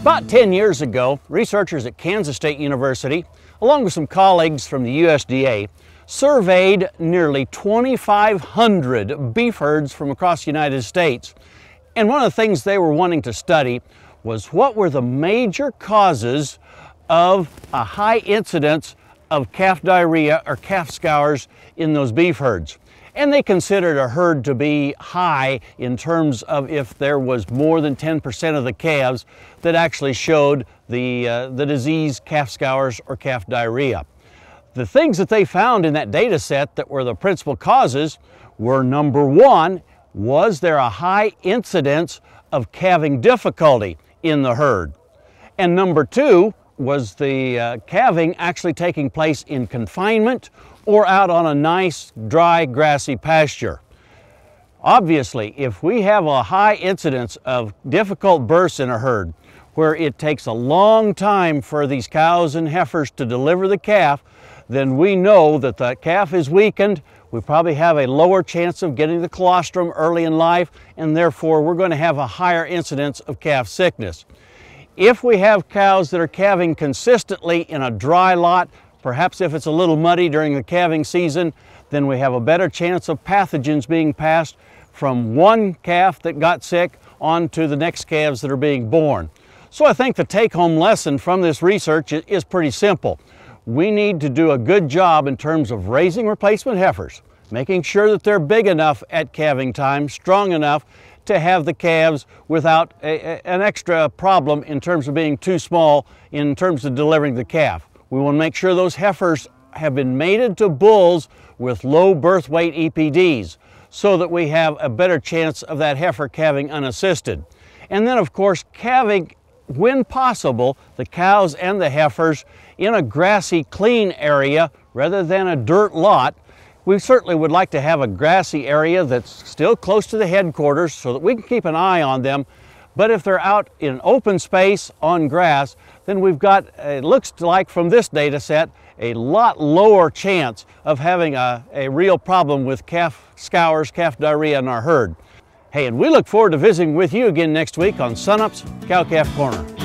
About 10 years ago, researchers at Kansas State University, along with some colleagues from the USDA, surveyed nearly 2,500 beef herds from across the United States. And one of the things they were wanting to study was what were the major causes of a high incidence of calf diarrhea or calf scours in those beef herds. And they considered a herd to be high in terms of if there was more than 10% of the calves that actually showed the disease calf scours or calf diarrhea. The things that they found in that data set that were the principal causes were, number one, was there a high incidence of calving difficulty in the herd? And number two, was the calving actually taking place in confinement or out on a nice, dry, grassy pasture? Obviously, if we have a high incidence of difficult births in a herd, where it takes a long time for these cows and heifers to deliver the calf, then we know that the calf is weakened. We probably have a lower chance of getting the colostrum early in life, and therefore we're going to have a higher incidence of calf sickness. If we have cows that are calving consistently in a dry lot, perhaps if it's a little muddy during the calving season, then we have a better chance of pathogens being passed from one calf that got sick on to the next calves that are being born. So I think the take-home lesson from this research is pretty simple. We need to do a good job in terms of raising replacement heifers, making sure that they're big enough at calving time, strong enough to have the calves without an extra problem in terms of being too small in terms of delivering the calf. We want to make sure those heifers have been mated to bulls with low birth weight EPDs so that we have a better chance of that heifer calving unassisted. And then of course calving, when possible, the cows and the heifers in a grassy, clean area rather than a dirt lot. We certainly would like to have a grassy area that's still close to the headquarters so that we can keep an eye on them. But if they're out in open space on grass, then we've got, it looks like from this data set, a lot lower chance of having a real problem with calf scours, calf diarrhea in our herd. Hey, and we look forward to visiting with you again next week on Sunup's Cow-Calf Corner.